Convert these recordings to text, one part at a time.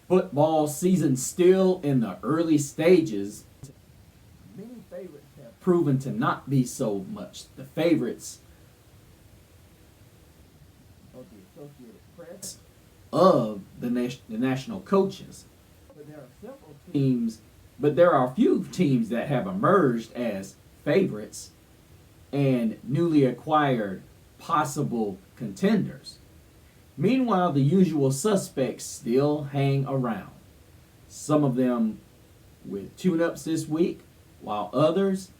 Football season still in the early stages, many favorites have proven to not be so much the favorites of the Associated Press, of the national coaches. But there are several teams, but there are a few teams that have emerged as favorites and newly acquired possible contenders. Meanwhile, the usual suspects still hang around. Some of them with tune-ups this week, while others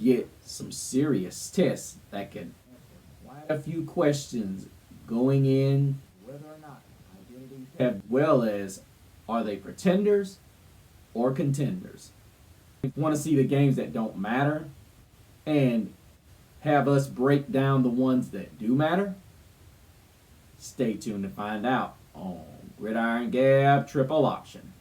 get some serious tests that can answer quite a few questions going in whether or not identities as well as are they pretenders or contenders. If you want to see the games that don't matter and have us break down the ones that do matter, stay tuned to find out on Gridiron Gab Triple Option.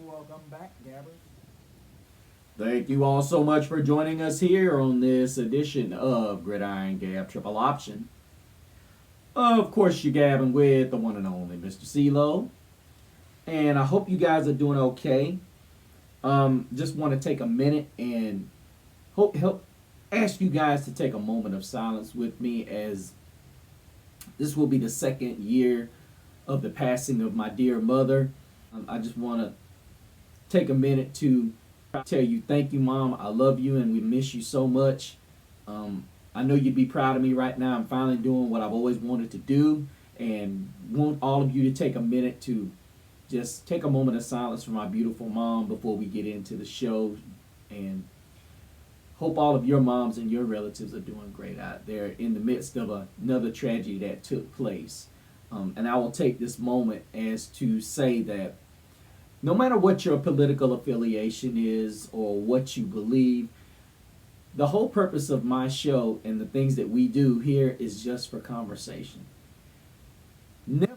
Welcome back, Gabbers. Thank you all so much for joining us here on this edition of Gridiron Gab Triple Option. Of course, you're gabbing with the one and only Mr. CeeLo. And I hope you guys are doing okay. Just want to take a minute and help ask you guys to take a moment of silence with me, as this will be the second year of the passing of my dear mother. I just want to take a minute to tell you thank you, Mom. I love you and we miss you so much. I know you'd be proud of me right now. I'm finally doing what I've always wanted to do, and want all of you to take a minute to just take a moment of silence for my beautiful mom before we get into the show. And hope all of your moms and your relatives are doing great out there in the midst of another tragedy that took place. And I will take this moment as to say that no matter what your political affiliation is or what you believe, the whole purpose of my show and the things that we do here is just for conversation. Never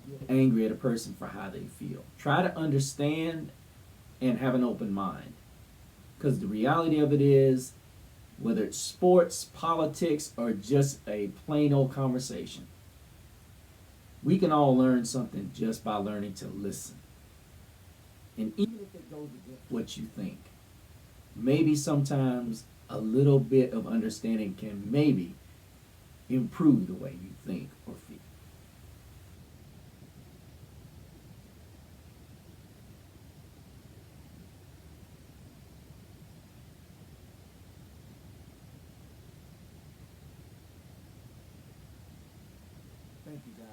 get angry at a person for how they feel. Try to understand and have an open mind. Because the reality of it is, whether it's sports, politics, or just a plain old conversation, we can all learn something just by learning to listen. And even if it goes against what you think, maybe sometimes a little bit of understanding can maybe improve the way you think or feel. Thank you, guys.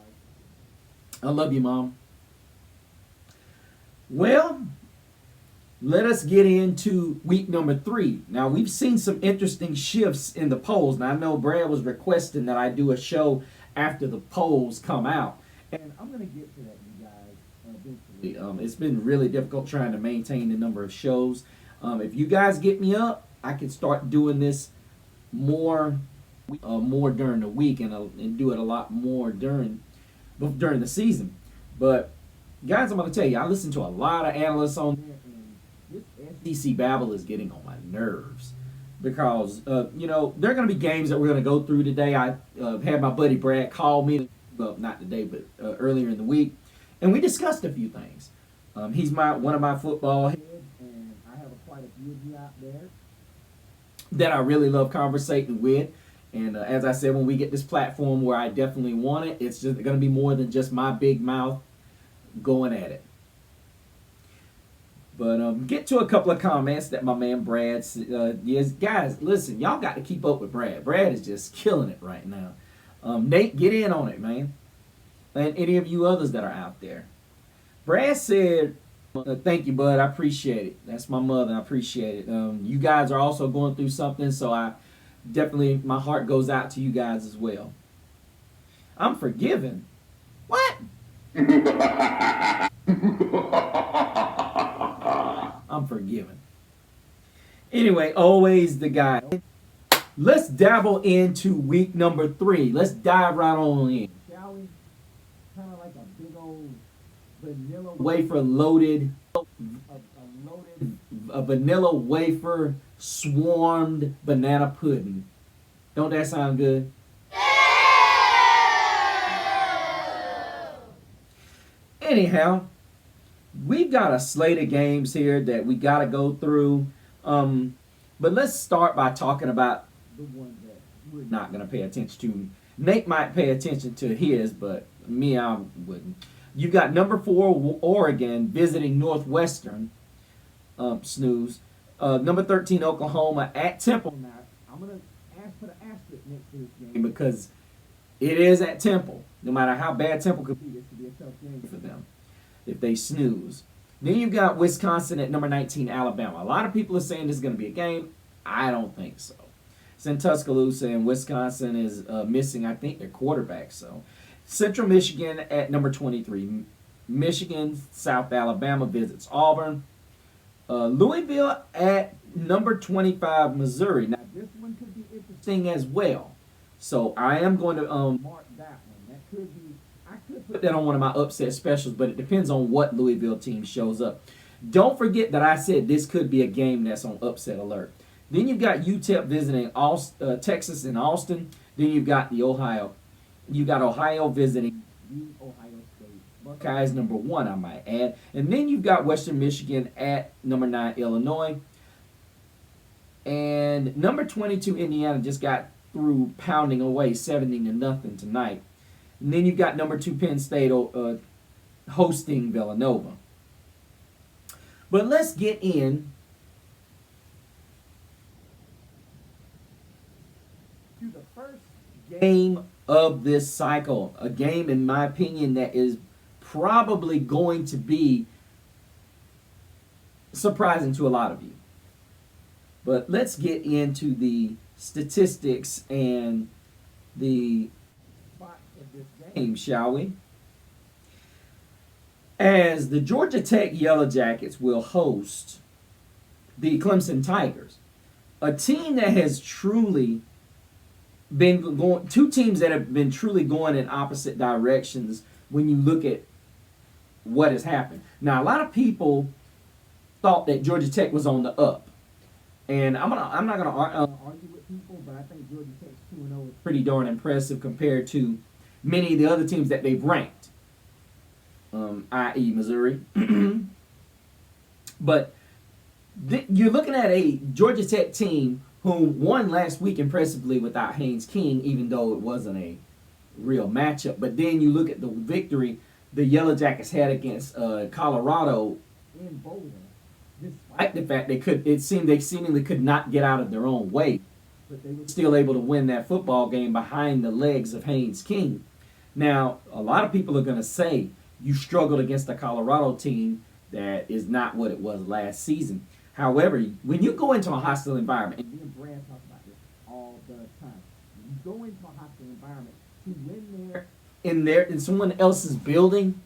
I love you, Mom. Well, let us get into week number 3. Now, we've seen some interesting shifts in the polls. Now, I know Brad was requesting that I do a show after the polls come out. And I'm going to get to that, you guys, eventually. It's been really difficult trying to maintain the number of shows. If you guys get me up, I can start doing this more during the week and do it a lot more during the season. But guys, I'm going to tell you, I listen to a lot of analysts on there, and this SEC babble is getting on my nerves because there are going to be games that we're going to go through today. I had my buddy Brad call me, well, not today, but earlier in the week, and we discussed a few things. He's one of my football heads, and I have quite a few of you out there that I really love conversating with. And as I said, when we get this platform where I definitely want it, it's just going to be more than just my big mouth going at it. But get to a couple of comments that my man Brad yes, guys, listen, y'all got to keep up with Brad. Brad is just killing it right now. Nate, get in on it, man. And any of you others that are out there. Brad said Thank you, bud. I appreciate it. That's my mother. I appreciate it. You guys are also going through something, so I definitely, my heart goes out to you guys as well. I'm forgiven. What? I'm forgiven. Anyway, always the guy. Let's dabble into week number 3. Let's dive right on in. Shall we? Kind of like a big old vanilla wafer loaded, a vanilla wafer swarmed banana pudding. Don't that sound good? Anyhow, we've got a slate of games here that we got to go through. But let's start by talking about the ones that we're not going to pay attention to. Nate might pay attention to his, but me, I wouldn't. You've got number 4, Oregon, visiting Northwestern. Snooze. Number 13, Oklahoma, at Temple. Now, I'm going to ask for the asterisk next to this game because it is at Temple. No matter how bad Temple could be, this could be a tough game for them if they snooze. Then you've got Wisconsin at number 19, Alabama. A lot of people are saying this is going to be a game. I don't think so. It's in Tuscaloosa, and Wisconsin is missing, I think, their quarterback. So, Central Michigan at number 23. Michigan, South Alabama visits Auburn. Louisville at number 25, Missouri. Now, this one could be interesting as well. So, I am going to mark that one. That could be, I could put that on one of my upset specials, but it depends on what Louisville team shows up. Don't forget that I said this could be a game that's on upset alert. Then you've got UTEP visiting Texas and Austin. Then you've got Ohio visiting the Ohio State Buckeyes, number 1, I might add. And then you've got Western Michigan at number 9, Illinois. And number 22, Indiana, just got through pounding away 70-0 tonight. And then you've got number 2, Penn State hosting Villanova. But let's get in to the first game of this cycle. A game, in my opinion, that is probably going to be surprising to a lot of you. But let's get into the statistics and the spots of this game, shall we? As the Georgia Tech Yellow Jackets will host the Clemson Tigers, a team that has truly been going, 2 teams that have been truly going in opposite directions when you look at what has happened. Now, a lot of people thought that Georgia Tech was on the up. And I'm not gonna argue with people, but I think Georgia Tech's 2-0 is pretty darn impressive compared to many of the other teams that they've ranked, i.e. Missouri. But you're looking at a Georgia Tech team who won last week impressively without Haynes King, even though it wasn't a real matchup. But then you look at the victory the Yellow Jackets had against Colorado in Boulder. Despite the fact they seemingly could not get out of their own way, but they were still able to win that football game behind the legs of Haynes King. Now, a lot of people are going to say you struggled against a Colorado team that is not what it was last season. However, when you go into a hostile environment, and me and Brad talk about this all the time, when you go into a hostile environment to win there in someone else's building,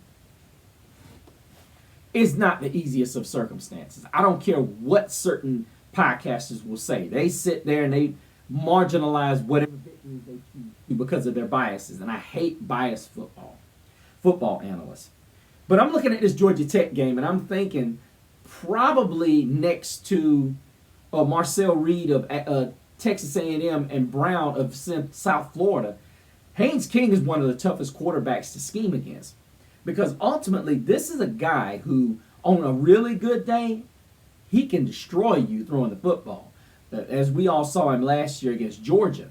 it's not the easiest of circumstances. I don't care what certain podcasters will say. They sit there and they marginalize whatever victories they choose because of their biases. And I hate biased football analysts. But I'm looking at this Georgia Tech game and I'm thinking probably next to Marcel Reed of Texas A&M and Brown of South Florida, Haynes King is one of the toughest quarterbacks to scheme against. Because ultimately, this is a guy who, on a really good day, he can destroy you throwing the football. As we all saw him last year against Georgia.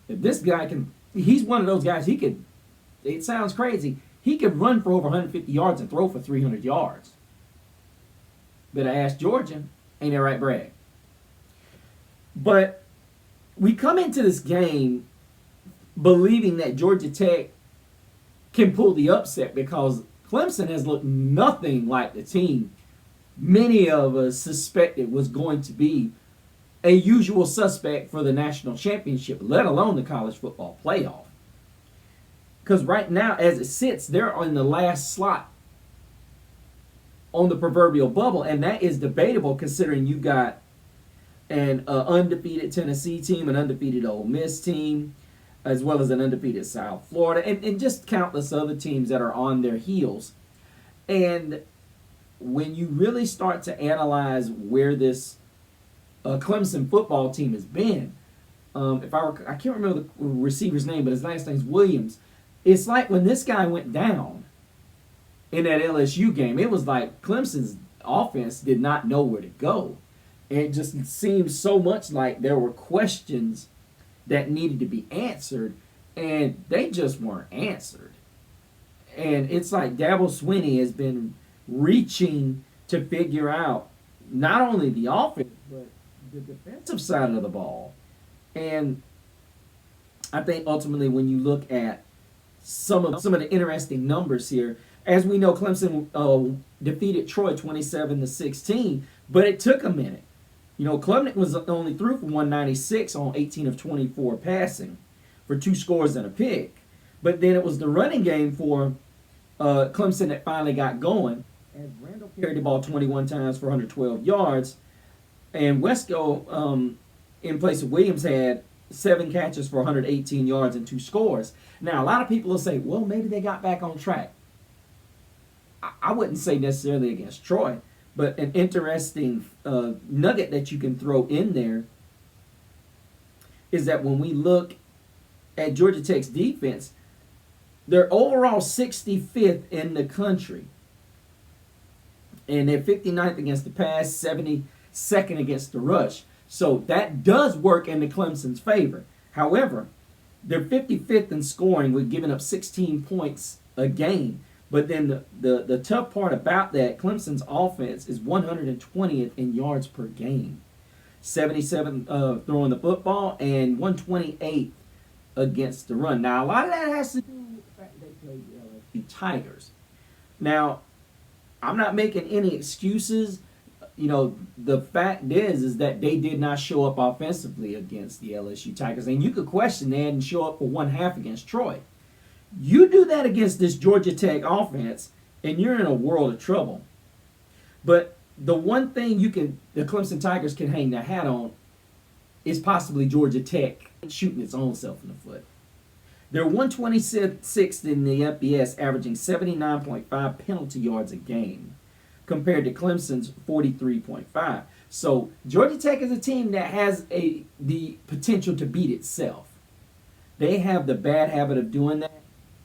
If this guy he's one of those guys, it sounds crazy, he could run for over 150 yards and throw for 300 yards. But I asked Georgia, ain't that right, Brad? But we come into this game believing that Georgia Tech can pull the upset because Clemson has looked nothing like the team many of us suspected was going to be a usual suspect for the national championship, let alone the college football playoff. Because right now, as it sits, they're in the last slot on the proverbial bubble, and that is debatable considering you got an undefeated Tennessee team, an undefeated Ole Miss team, as well as an undefeated South Florida, and just countless other teams that are on their heels. And when you really start to analyze where this Clemson football team has been, I can't remember the receiver's name, but his last name's Williams. It's like when this guy went down in that LSU game, it was like Clemson's offense did not know where to go. And it just seemed so much like there were questions that needed to be answered, and they just weren't answered. And it's like Dabo Swinney has been reaching to figure out not only the offense, but the defensive side of the ball. And I think ultimately when you look at some of the interesting numbers here, as we know, Clemson defeated Troy 27-16, but it took a minute. You know, Klubnik was only threw for 196 on 18 of 24 passing for 2 scores and a pick. But then it was the running game for Clemson that finally got going. And Randall carried the ball 21 times for 112 yards. And Wesco, in place of Williams, had 7 catches for 118 yards and 2 scores. Now, a lot of people will say, well, maybe they got back on track. I wouldn't say necessarily against Troy. But an interesting nugget that you can throw in there is that when we look at Georgia Tech's defense, they're overall 65th in the country. And they're 59th against the pass, 72nd against the rush. So that does work in the Clemson's favor. However, they're 55th in scoring with giving up 16 points a game. But then the tough part about that, Clemson's offense is 120th in yards per game. 77 throwing the football and 128 against the run. Now, a lot of that has to do with the fact they played the LSU Tigers. Now, I'm not making any excuses. You know, the fact is that they did not show up offensively against the LSU Tigers. And you could question they didn't show up for one half against Troy. You do that against this Georgia Tech offense, and you're in a world of trouble. But the one thing the Clemson Tigers can hang their hat on is possibly Georgia Tech shooting its own self in the foot. They're 126th in the FBS, averaging 79.5 penalty yards a game, compared to Clemson's 43.5. So Georgia Tech is a team that has the potential to beat itself. They have the bad habit of doing that.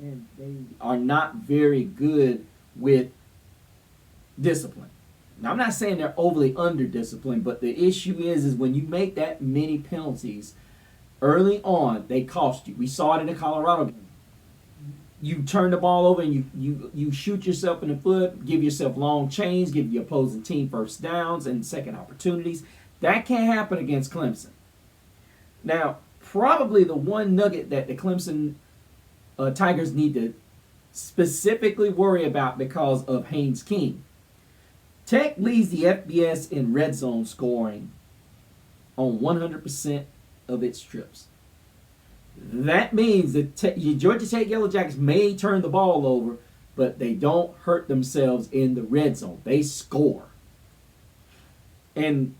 And they are not very good with discipline. Now, I'm not saying they're overly under-disciplined, but the issue is when you make that many penalties early on, they cost you. We saw it in the Colorado game. You turn the ball over and you shoot yourself in the foot, give yourself long chains, give your opposing team first downs and second opportunities. That can't happen against Clemson. Now, probably the one nugget that the Clemson Tigers need to specifically worry about because of Haynes King. Tech leads the FBS in red zone scoring on 100% of its trips. That means that Georgia Tech Yellow Jackets may turn the ball over, but they don't hurt themselves in the red zone. They score. And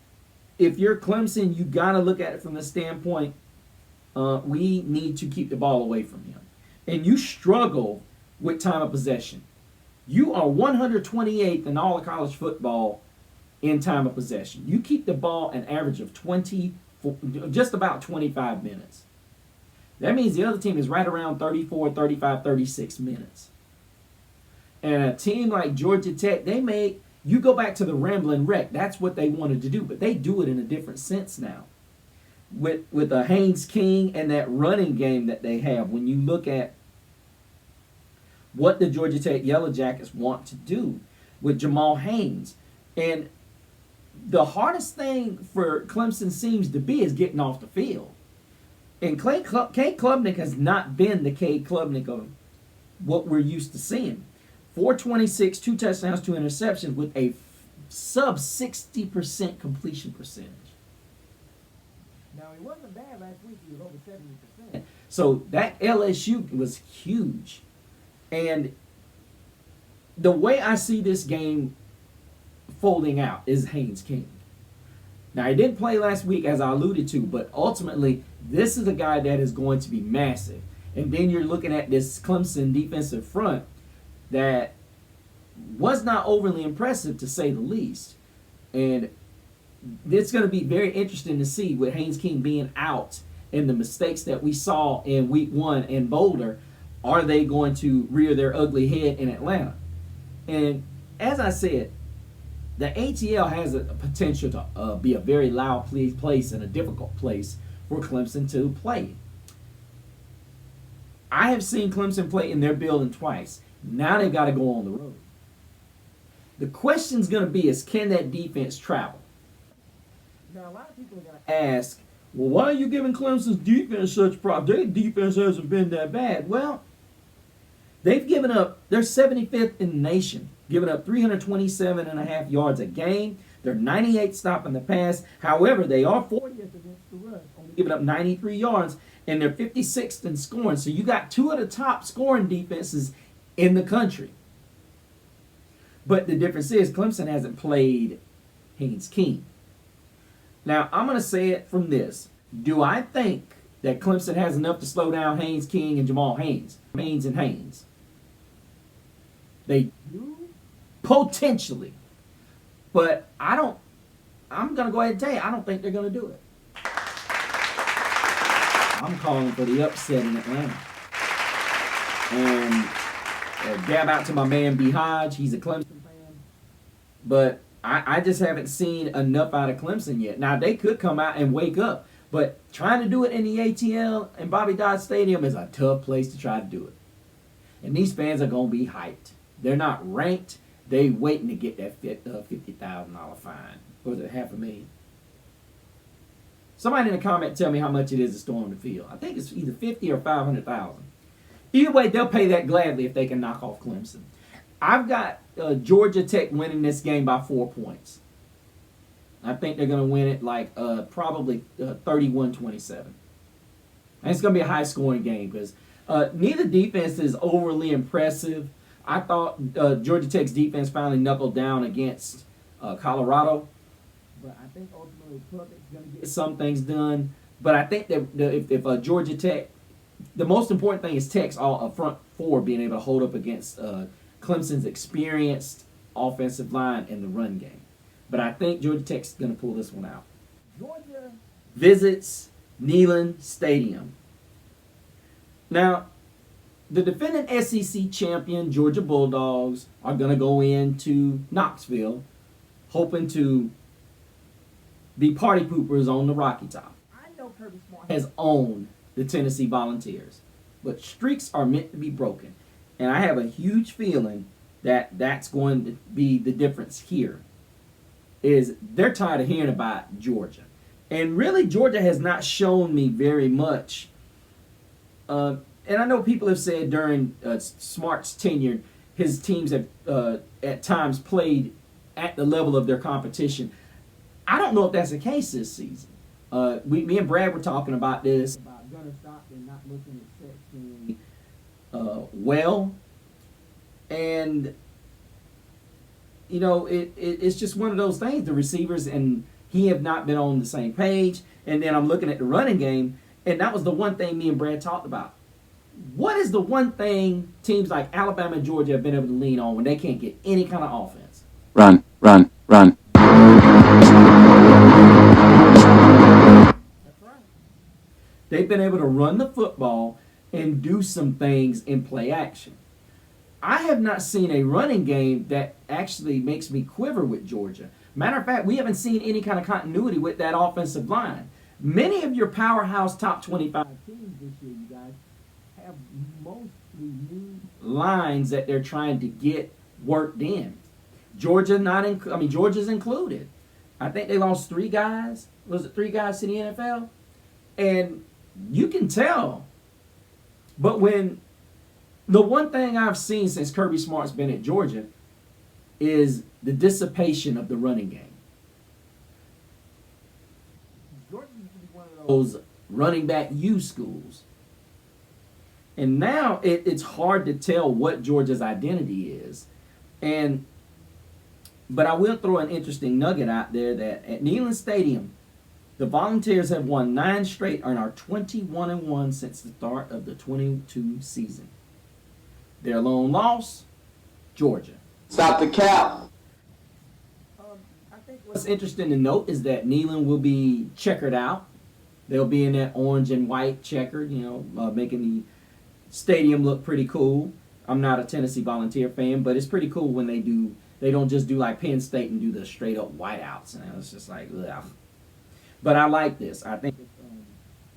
if you're Clemson, you got to look at it from the standpoint, we need to keep the ball away from him. And you struggle with time of possession. You are 128th in all of college football in time of possession. You keep the ball an average of just about 25 minutes. That means the other team is right around 34, 35, 36 minutes. And a team like Georgia Tech, you go back to the Ramblin' Wreck. That's what they wanted to do, but they do it in a different sense now. With a Haynes King and that running game that they have, when you look at what the Georgia Tech Yellow Jackets want to do with Jamal Haynes. And the hardest thing for Clemson seems to be is getting off the field. And Cade Klubnik has not been the Cade Klubnik of what we're used to seeing. 426, 2 touchdowns, 2 interceptions with a sub 60% completion percentage. Now, he wasn't bad last week. He was over 70%. So that LSU was huge. And the way I see this game folding out is Haynes King. Now, he didn't play last week, as I alluded to, but ultimately, this is a guy that is going to be massive. And then you're looking at this Clemson defensive front that was not overly impressive, to say the least. And it's going to be very interesting to see with Haynes King being out and the mistakes that we saw in week 1 in Boulder. Are they going to rear their ugly head in Atlanta? And as I said, the ATL has a potential to be a very loud place and a difficult place for Clemson to play. I have seen Clemson play in their building twice. Now they've got to go on the road. The question's going to be is, can that defense travel? Now, a lot of people are going to ask, well, why are you giving Clemson's defense such problems? Their defense hasn't been that bad. Well, they've given up, they're 75th in the nation, giving up 327.5 yards a game. They're 98th stopping the pass. However, they are 40th against the run, only giving up 93 yards, and they're 56th in scoring. So you got two of the top scoring defenses in the country. But the difference is Clemson hasn't played Haynes King. Now, I'm going to say it from this. Do I think that Clemson has enough to slow down Haynes King and Jamal Haynes? Haynes. They do? Potentially. But I'm going to go ahead and tell you, I don't think they're going to do it. I'm calling for the upset in Atlanta. And dab out to my man B. Hodge. He's a Clemson fan. But I just haven't seen enough out of Clemson yet. Now, they could come out and wake up. But trying to do it in the ATL and Bobby Dodd Stadium is a tough place to try to do it. And these fans are going to be hyped. They're not ranked. They waiting to get that $50,000 fine. Or was it $500,000? Somebody in the comment tell me how much it is to storm the field. I think it's either $50,000 or $500,000. Either way, they'll pay that gladly if they can knock off Clemson. I've got Georgia Tech winning this game by 4 points. I think they're going to win it like probably 31-27. And it's going to be a high-scoring game because neither defense is overly impressive. I thought Georgia Tech's defense finally knuckled down against Colorado. But I think ultimately Puckett's going to get some things done. But I think that if Georgia Tech, the most important thing is Tech's front four being able to hold up against Clemson's experienced offensive line in the run game. But I think Georgia Tech's going to pull this one out. Georgia visits Neyland Stadium. Now, the defending SEC champion Georgia Bulldogs are going to go into Knoxville hoping to be party poopers on the Rocky Top. I know Kirby Smart has owned the Tennessee Volunteers, but streaks are meant to be broken. And I have a huge feeling that that's going to be the difference here. Is they're tired of hearing about Georgia. And really, Georgia has not shown me very much. And I know people have said during Smart's tenure, his teams have at times played at the level of their competition. I don't know if that's the case this season. Me and Brad were talking about this. About Gunnar Stockton not looking exceptionally well. And, you know, it's just one of those things. The receivers and he have not been on the same page. And then I'm looking at the running game, and that was the one thing me and Brad talked about. What is the one thing teams like Alabama and Georgia have been able to lean on when they can't get any kind of offense? Run. That's right. They've been able to run the football and do some things in play action. I have not seen a running game that actually makes me quiver with Georgia. Matter of fact, we haven't seen any kind of continuity with that offensive line. Many of your powerhouse top 25 teams this year, you guys, have mostly new lines that they're trying to get worked in. Georgia's included. I think they lost 3 guys. Was it 3 guys to the NFL? And you can tell. But when the one thing I've seen since Kirby Smart's been at Georgia, is the dissipation of the running game. Georgia used to be one of those running back U schools. And now it's hard to tell what Georgia's identity is. But I will throw an interesting nugget out there that at Neyland Stadium, the Volunteers have won 9 straight and are 21-1 since the start of the 22 season. Their lone loss, Georgia. Stop the cap. I think what's interesting to note is that Neyland will be checkered out. They'll be in that orange and white checkered, making the stadium look pretty cool. I'm not a Tennessee Volunteer fan, but it's pretty cool when they don't just do like Penn State and do the straight up whiteouts. And it's just like, ugh. But I like this. I think it's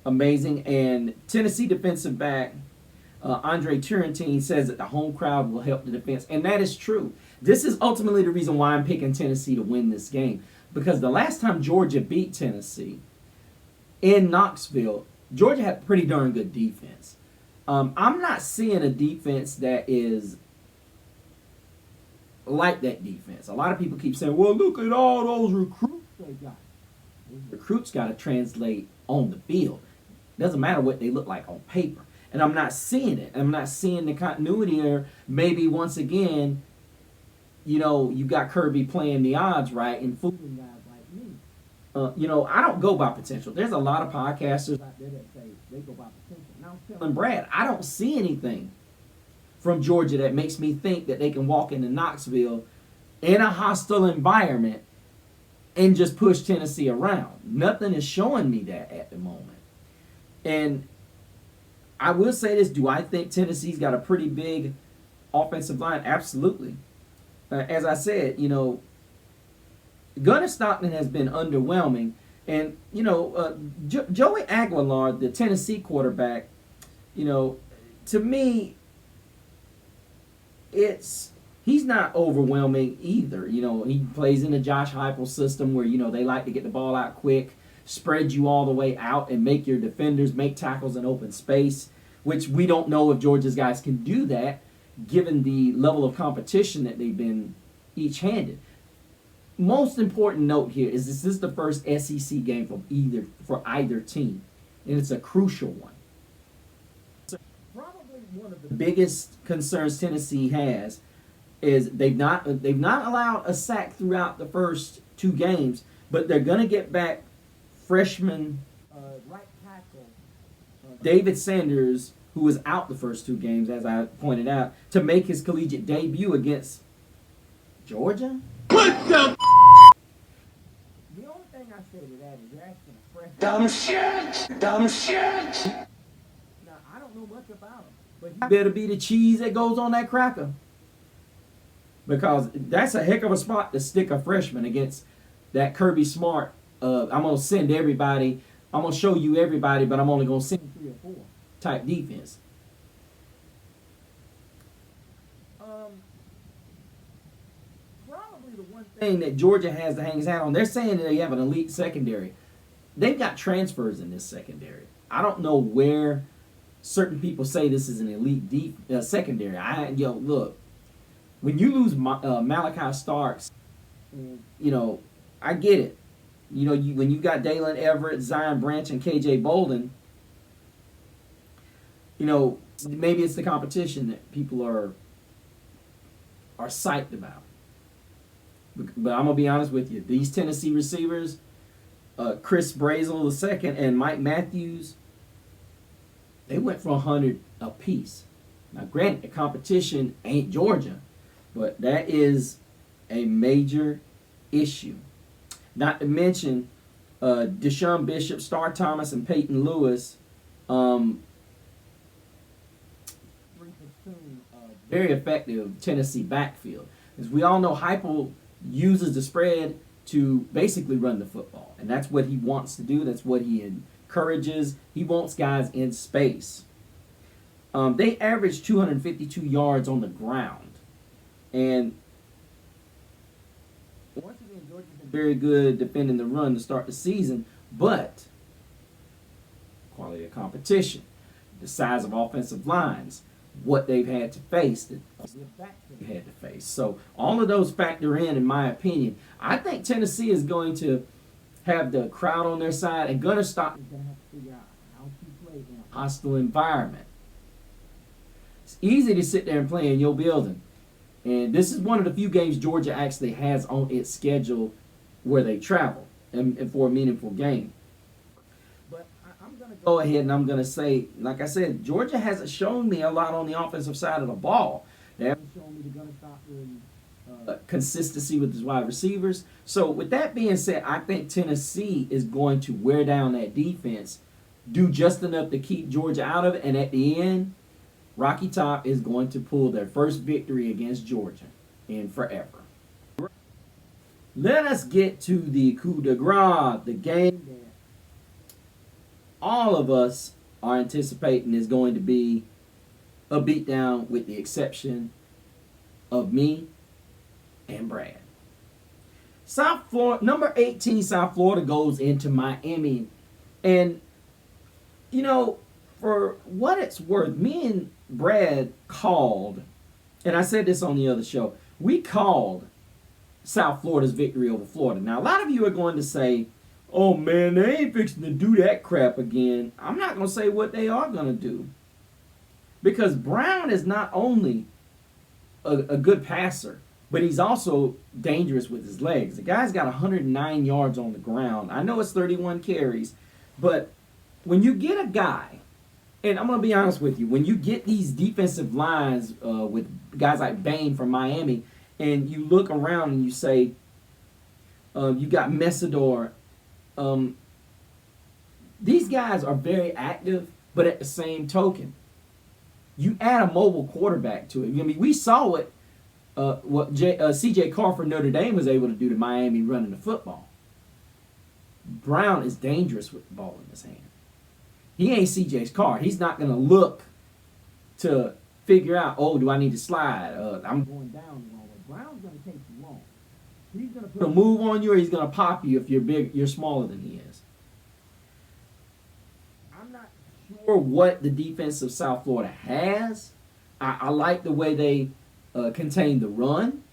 amazing. And Tennessee defensive back Andre Turrentine says that the home crowd will help the defense. And that is true. This is ultimately the reason why I'm picking Tennessee to win this game. Because the last time Georgia beat Tennessee in Knoxville, Georgia had pretty darn good defense. I'm not seeing a defense that is like that defense. A lot of people keep saying, well, look at all those recruits they got. Those recruits got to translate on the field. Doesn't matter what they look like on paper. And I'm not seeing it. I'm not seeing the continuity there. Maybe once again, you got Kirby playing the odds right and fooling guys like me. I don't go by potential. There's a lot of podcasters out there that say they go by potential. Now I'm telling Brad, I don't see anything from Georgia that makes me think that they can walk into Knoxville in a hostile environment and just push Tennessee around. Nothing is showing me that at the moment. And I will say this, do I think Tennessee's got a pretty big offensive line? Absolutely. As I said, Gunnar Stockton has been underwhelming. And, Joey Aguilar, the Tennessee quarterback, to me, he's not overwhelming either. He plays in the Josh Heupel system where, they like to get the ball out quick, spread you all the way out, and make your defenders make tackles in open space, which we don't know if Georgia's guys can do that given the level of competition that they've been each handed. Most important note here is this is the first SEC game for either team, and it's a crucial one. So probably one of the biggest concerns Tennessee has is they've not allowed a sack throughout the first 2 games, but they're going to get back freshman right tackle David Sanders, who was out the first 2 games, as I pointed out, to make his collegiate debut against Georgia. What the? The only thing I say to that is you're asking a freshman. Dumb shit. Now, I don't know much about him, but He better be the cheese that goes on that cracker. Because that's a heck of a spot to stick a freshman against that Kirby Smart. I'm going to send everybody. I'm going to show you everybody, but I'm only going to send 3 or 4 type defense. Probably the one thing that Georgia has to hang his hat on, they're saying that they have an elite secondary. They've got transfers in this secondary. I don't know where certain people say this is an elite secondary. Look, when you lose Malachi Starks, I get it. When you got Dalen Everett, Zion Branch, and KJ Bolden, maybe it's the competition that people are psyched about. But I'm gonna be honest with you, these Tennessee receivers, Chris Brazel II and Mike Matthews, they went for 100 apiece. Now, granted, the competition ain't Georgia, but that is a major issue. Not to mention Deshaun Bishop, Star Thomas, and Peyton Lewis. Very effective Tennessee backfield. As we all know, Heupel uses the spread to basically run the football. And that's what he wants to do. That's what he encourages. He wants guys in space. They averaged 252 yards on the ground. And once again, Georgia's been very good defending the run to start the season. But quality of competition, the size of offensive lines, what they've had to face. We're back to Had to face. So all of those factor in my opinion. I think Tennessee is going to have the crowd on their side and going to stop We're gonna have to figure out how to play in a hostile environment. It's easy to sit there and play in your building. And this is one of the few games Georgia actually has on its schedule where they travel and for a meaningful game. But I'm gonna Go ahead and I'm going to say, like I said, Georgia hasn't shown me a lot on the offensive side of the ball. They haven't shown me they're gonna stop really. consistency with his wide receivers. So with that being said, I think Tennessee is going to wear down that defense, do just enough to keep Georgia out of it, and at the end, Rocky Top is going to pull their first victory against Georgia in forever. Let us get to the coup de grace, the game that all of us are anticipating is going to be a beatdown with the exception of me and Brad. South Florida, number 18, South Florida goes into Miami. And, you know, for what it's worth, me and Brad called, and I said this on the other show, we called South Florida's victory over Florida. Now, a lot of you are going to say, oh man, they ain't fixing to do that crap again. I'm not going to say what they are going to do. Because Brown is not only a good passer, but he's also dangerous with his legs. The guy's got 109 yards on the ground. I know it's 31 carries, but when you get a guy, and I'm going to be honest with you, when you get these defensive lines with guys like Bain from Miami, and you look around and you say, you got Messidor, these guys are very active, but at the same token, you add a mobile quarterback to it. I mean, we saw it, what C.J. Carr for Notre Dame was able to do to Miami running the football. Brown is dangerous with the ball in his hand. He ain't C.J. Carr. He's not going to look to figure out, oh, do I need to slide? I'm going down the wrong way. Brown's gonna take you long. He's gonna going to move on you, or he's going to pop you if you're smaller than he is. I'm not Sure what the defense of South Florida has. I like the way they contain the run.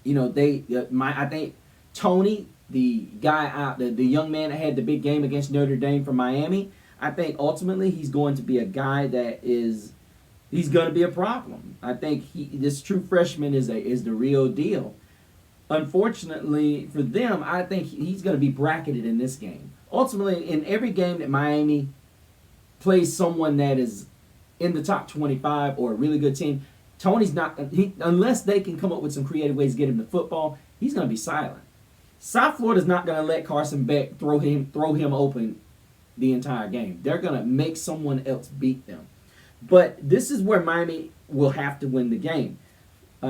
You know, I think Tony, the guy out, the young man that had the big game against Notre Dame for Miami, I think ultimately he's going to be a guy he's going to be a problem. I think this true freshman is the real deal. Unfortunately for them, I think he's going to be bracketed in this game. Ultimately, in every game that Miami plays someone that is in the top 25 or a really good team, Tony's not, unless they can come up with some creative ways to get him the football, he's going to be silent. South Florida's not going to let Carson Beck throw him open the entire game. They're going to make someone else beat them. But this is where Miami will have to win the game.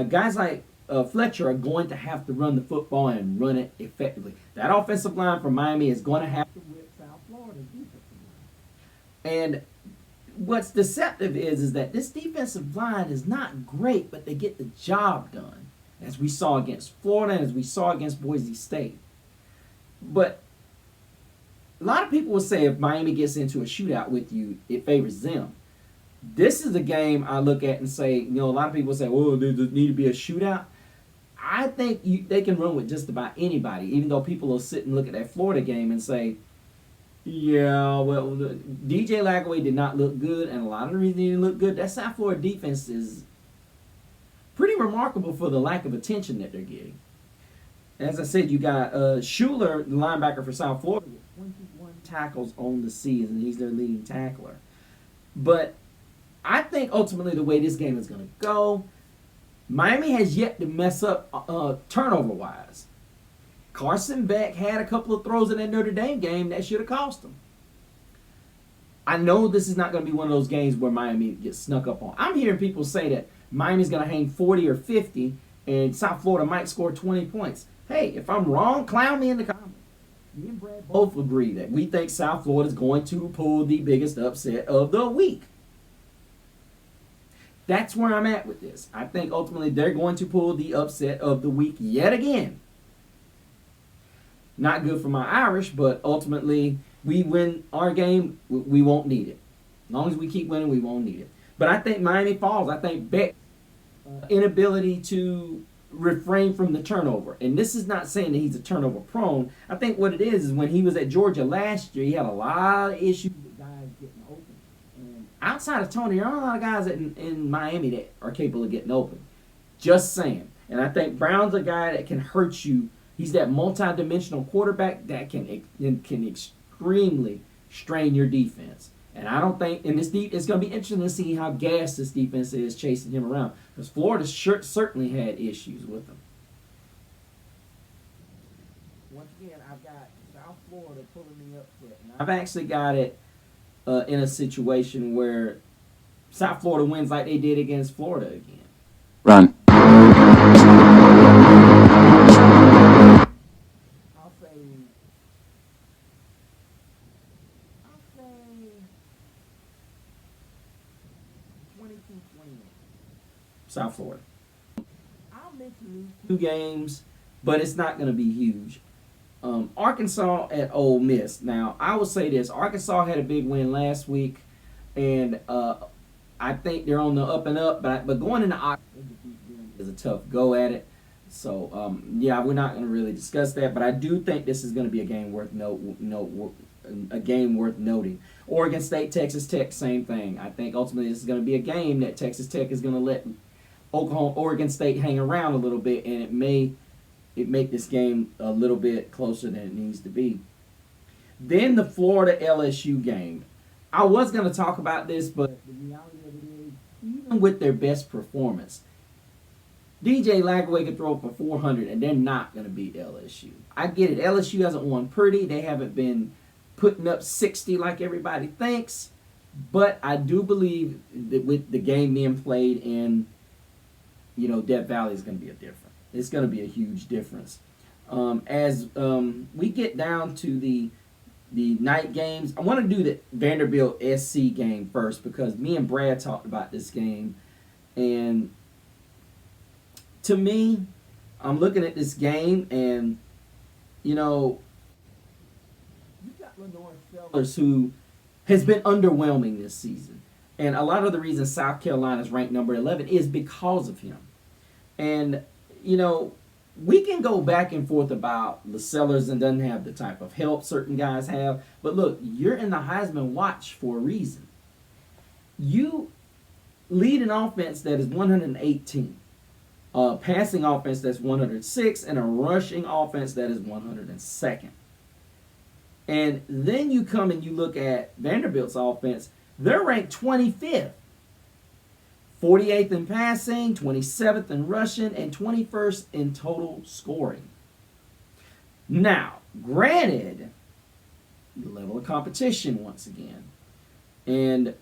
Guys like Fletcher are going to have to run the football and run it effectively. That offensive line for Miami is going to have to with South Florida's defensive line. And what's deceptive is that this defensive line is not great, but they get the job done, as we saw against Florida and as we saw against Boise State. But a lot of people will say if Miami gets into a shootout with you, it favors them. This is a game I look at and say, you know, a lot of people say, oh, there need to be a shootout. I think they can run with just about anybody, even though people will sit and look at that Florida game and say, yeah, well, DJ Lagway did not look good, and a lot of the reason he didn't look good, that South Florida defense is pretty remarkable for the lack of attention that they're getting. As I said, you got Schuler, the linebacker for South Florida, with 21 tackles on the season. He's their leading tackler. But I think ultimately the way this game is going to go, Miami has yet to mess up turnover-wise. Carson Beck had a couple of throws in that Notre Dame game that should have cost him. I know this is not going to be one of those games where Miami gets snuck up on. I'm hearing people say that Miami's going to hang 40 or 50 and South Florida might score 20 points. Hey, if I'm wrong, clown me in the comments. Me and Brad both agree that we think South Florida is going to pull the biggest upset of the week. That's where I'm at with this. I think ultimately they're going to pull the upset of the week yet again. Not good for my Irish, but ultimately we win our game, we won't need it. As long as we keep winning, we won't need it. But I think Miami falls. I think Beck inability to refrain from the turnover. And this is not saying that he's a turnover prone. I think what it is when he was at Georgia last year, he had a lot of issues with guys getting open. And outside of Tony, there aren't a lot of guys in Miami that are capable of getting open. Just saying. And I think Brown's a guy that can hurt you. He's that multi-dimensional quarterback that can extremely strain your defense. And I don't think, and it's going to be interesting to see how gassed this defense is chasing him around. Because Florida certainly had issues with him. Once again, I've got South Florida pulling me upset. I've actually got it in a situation where South Florida wins like they did against Florida again. Run. I'll say 22-21. South Florida. I'll mention these 2 games, but it's not going to be huge. Arkansas at Ole Miss. Now, I will say this. Arkansas had a big win last week, and I think they're on the up and up, but going into Oxford is a tough go at it. So, yeah, we're not going to really discuss that, but I do think this is going to be a game worth noting. Oregon State, Texas Tech, same thing. I think ultimately this is going to be a game that Texas Tech is going to let Oregon State hang around a little bit, and it may make this game a little bit closer than it needs to be. Then the Florida LSU game. I was going to talk about this, but the reality of it is, even with their best performance, DJ Lagway could throw for 400, and they're not going to beat LSU. I get it. LSU hasn't won pretty. They haven't been putting up 60 like everybody thinks. But I do believe that with the game being played in, Death Valley is going to be it's going to be a huge difference. As we get down to the night games, I want to do the Vanderbilt SC game first because me and Brad talked about this game. And to me, I'm looking at this game and, you got Lenore Sellers who has been underwhelming this season. And a lot of the reason South Carolina is ranked number 11 is because of him. And, we can go back and forth about the Sellers and doesn't have the type of help certain guys have. But look, you're in the Heisman watch for a reason. You lead an offense that is 118. A passing offense that's 106, and a rushing offense that is 102nd. And then you come and you look at Vanderbilt's offense. They're ranked 25th. 48th in passing, 27th in rushing, and 21st in total scoring. Now, granted, the level of competition once again. And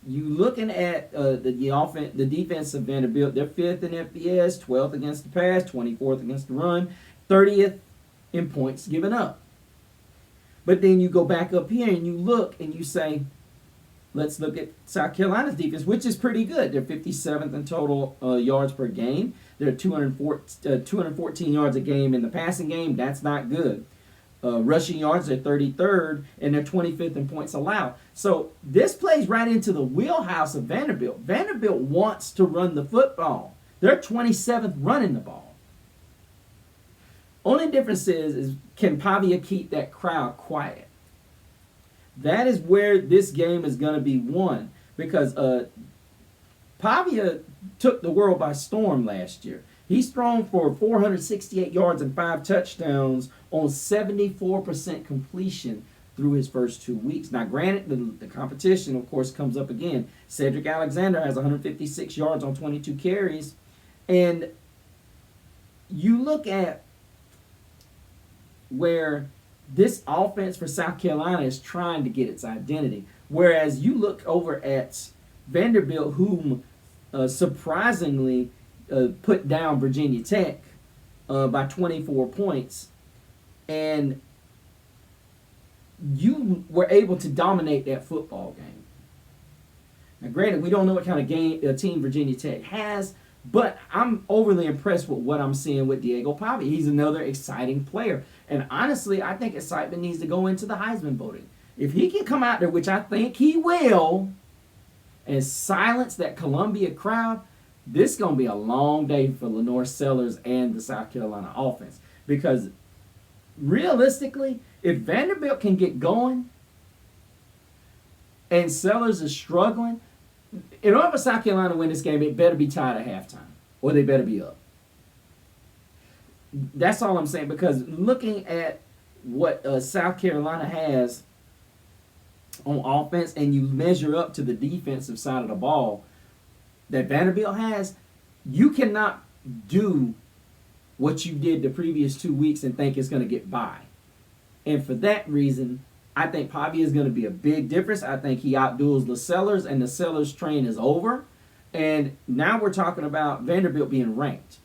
you looking at the defense of Vanderbilt, they're 5th in FBS, 12th against the pass, 24th against the run, 30th in points given up. But then you go back up here and you look and you say, let's look at South Carolina's defense, which is pretty good. They're 57th in total yards per game. They're 214 yards a game in the passing game. That's not good. Rushing yards, they're 33rd, and they're 25th in points allowed. So this plays right into the wheelhouse of Vanderbilt. Vanderbilt wants to run the football. They're 27th running the ball. Only difference is can Pavia keep that crowd quiet? That is where this game is going to be won because Pavia took the world by storm last year. He's thrown for 468 yards and 5 touchdowns on 74% completion through his first 2 weeks. Now, granted, the competition, of course, comes up again. Cedric Alexander has 156 yards on 22 carries. And you look at where this offense for South Carolina is trying to get its identity. Whereas you look over at Vanderbilt, whom surprisingly put down Virginia Tech by 24 points. And you were able to dominate that football game. Now, granted, we don't know what kind of team Virginia Tech has, but I'm overly impressed with what I'm seeing with Diego Pavia. He's another exciting player. And honestly, I think excitement needs to go into the Heisman voting. If he can come out there, which I think he will, and silence that Columbia crowd, this is going to be a long day for Lenore Sellers and the South Carolina offense. Because realistically, if Vanderbilt can get going and Sellers is struggling, in order for South Carolina to win this game, it better be tied at halftime, or they better be up. That's all I'm saying, because looking at what South Carolina has on offense, and you measure up to the defensive side of the ball that Vanderbilt has, you cannot do what you did the previous 2 weeks and think it's going to get by. And for that reason, I think Pavia is going to be a big difference. I think he outduels the Sellers, and the Sellers train is over. And now we're talking about Vanderbilt being ranked.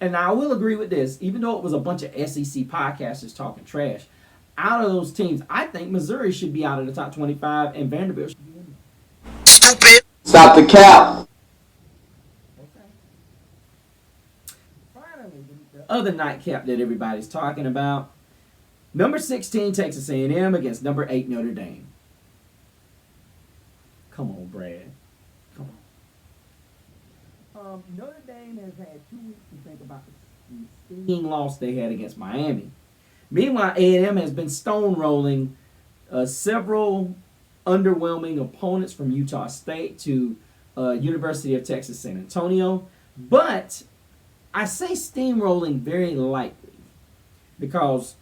And I will agree with this, even though it was a bunch of SEC podcasters talking trash, out of those teams, I think Missouri should be out of the top 25 and Vanderbilt should be in there. Stupid. Stop the cap. Okay. Finally, the Other nightcap that everybody's talking about, number 16 Texas A&M against number 8 Notre Dame. Come on, Brad. Come on. Notre Dame has had 2 weeks to think about the Stinging loss they had against Miami. Meanwhile, A&M has been stonewalling several underwhelming opponents from Utah State to University of Texas San Antonio. But I say steamrolling very lightly, because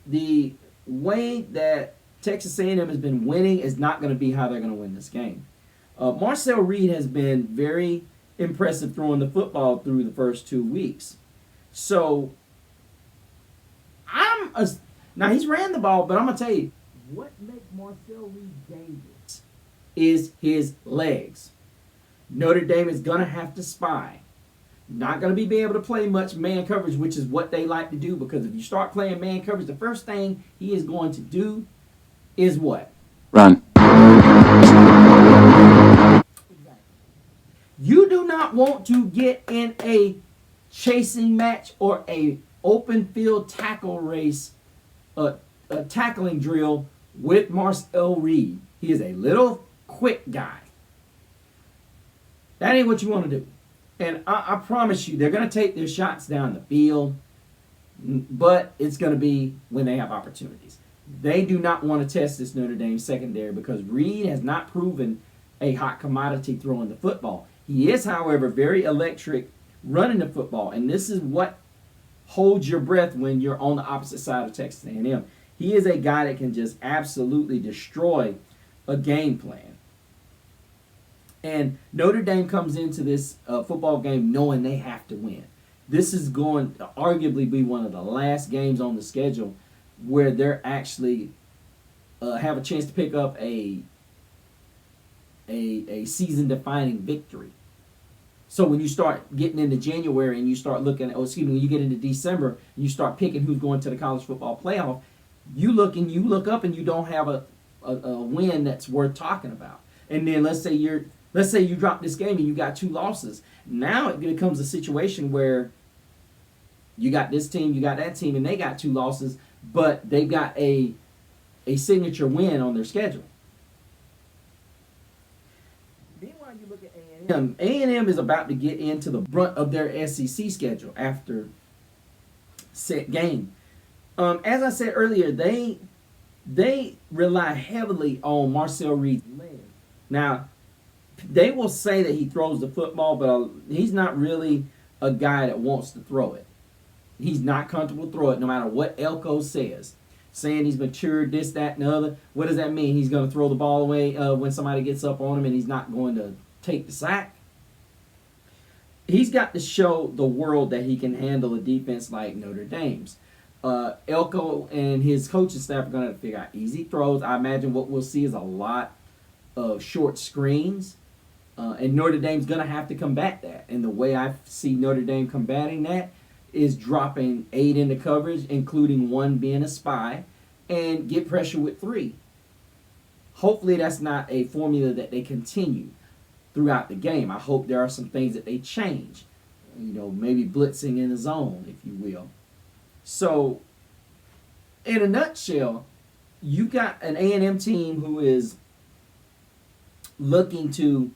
the way that Texas A&M has been winning is not going to be how they're going to win this game. Marcel Reed has been very impressive throwing the football through the first 2 weeks. So, now he's ran the ball, but I'm going to tell you, what makes Marcel Reed dangerous is his legs. Notre Dame is going to have to spy. Not going to be able to play much man coverage, which is what they like to do, because if you start playing man coverage, the first thing he is going to do is what? Run. exactly? You do not want to get in a chasing match or a open field tackle race, a tackling drill with Marcel Reed. He is a little quick guy. That ain't what you want to do. And I promise you, they're going to take their shots down the field, but it's going to be when they have opportunities. They do not want to test this Notre Dame secondary, because Reed has not proven a hot commodity throwing the football. He is, however, very electric running the football, and this is what holds your breath when you're on the opposite side of Texas A&M. He is a guy that can just absolutely destroy a game plan. And Notre Dame comes into this football game knowing they have to win. This is going to arguably be one of the last games on the schedule where they're actually have a chance to pick up a season-defining victory. So when you start getting into January and you start looking at, when you get into December and you start picking who's going to the college football playoff, you look up and you don't have a win that's worth talking about. And then let's say you drop this game and you got 2 losses. Now it becomes a situation where you got this team, you got that team, and they got 2 losses, but they've got a signature win on their schedule. Meanwhile, you look at A&M. A&M is about to get into the brunt of their SEC schedule after set game. As I said earlier, they rely heavily on Marcel Reed's legs. Now, they will say that he throws the football, but he's not really a guy that wants to throw it. He's not comfortable throwing it, no matter what Elko says. Saying he's matured, this, that, and the other. What does that mean? He's going to throw the ball away when somebody gets up on him, and he's not going to take the sack? He's got to show the world that he can handle a defense like Notre Dame's. Elko and his coaching staff are going to have to figure out easy throws. I imagine what we'll see is a lot of short screens. And Notre Dame's going to have to combat that. And the way I see Notre Dame combating that is dropping 8 into coverage, including 1 being a spy, and get pressure with 3. Hopefully that's not a formula that they continue throughout the game. I hope there are some things that they change. Maybe blitzing in the zone, if you will. So, in a nutshell, you got an A&M team who is looking to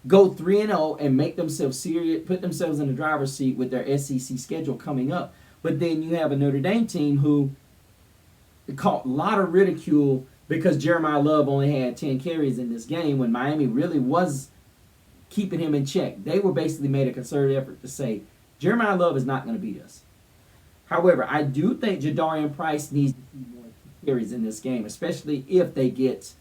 go 3-0 and make themselves serious, put themselves in the driver's seat with their SEC schedule coming up. But then you have a Notre Dame team who caught a lot of ridicule because Jeremiah Love only had 10 carries in this game when Miami really was keeping him in check. They were basically made a concerted effort to say, Jeremiah Love is not going to beat us. However, I do think Jadarian Price needs to see more carries in this game, especially if they get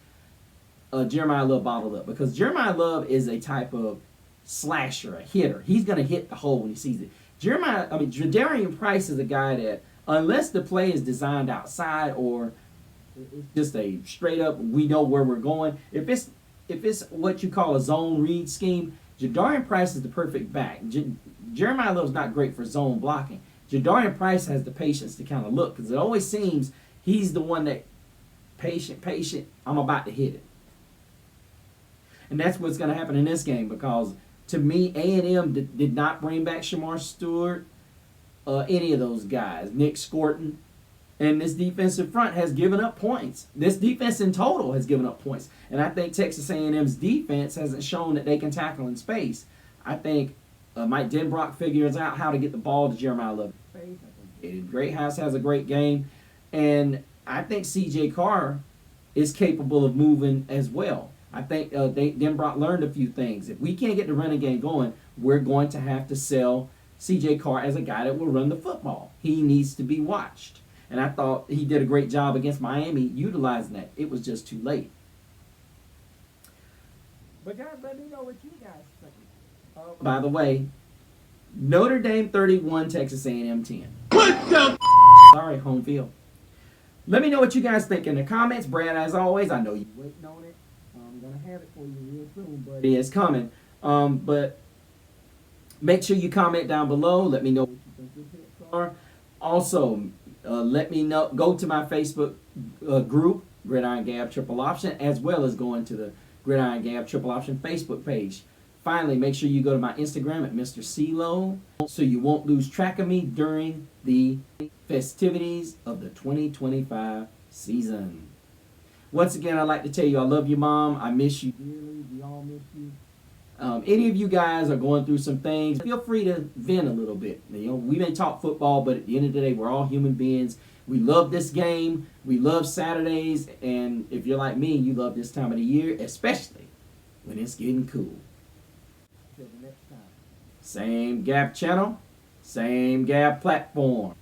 Jeremiah Love bottled up. Because Jeremiah Love is a type of slasher, a hitter. He's going to hit the hole when he sees it. Jadarian Price is a guy that, unless the play is designed outside or it's just a straight up, we know where we're going. If it's what you call a zone read scheme, Jadarian Price is the perfect back. Jeremiah Love's not great for zone blocking. Jadarian Price has the patience to kind of look, because it always seems he's the one that patient, I'm about to hit it. And that's what's going to happen in this game, because to me, A&M did not bring back Shamar Stewart, any of those guys, Nick Scorton. And this defensive front has given up points. This defense in total has given up points. And I think Texas A&M's defense hasn't shown that they can tackle in space. I think Mike Denbrock figures out how to get the ball to Jeremiah Love. Greathouse has a great game. And I think C.J. Carr is capable of moving as well. I think Denbrock learned a few things. If we can't get the running game going, we're going to have to sell C.J. Carr as a guy that will run the football. He needs to be watched. And I thought he did a great job against Miami utilizing that. It was just too late. But guys, let me know what you guys think. By the way, Notre Dame 31, Texas A&M 10. What the? Sorry, home field. Let me know what you guys think in the comments. Brad, as always, I know you're waiting on it. I'm going to have it for you real soon, but it is coming. But make sure you comment down below. Let me know what you think your picks are. Also, let me know. Go to my Facebook group, Gridiron Gab Triple Option, as well as going to the Gridiron Gab Triple Option Facebook page. Finally, make sure you go to my Instagram at Mr. CeeLo so you won't lose track of me during the festivities of the 2025 season. Once again, I'd like to tell you I love you, Mom. I miss you dearly. We all miss you. Any of you guys are going through some things, feel free to vent a little bit. You know, we may talk football, but at the end of the day, we're all human beings. We love this game. We love Saturdays. And if you're like me, you love this time of the year, especially when it's getting cool. Until the next time. Same Gab channel, same Gab platform.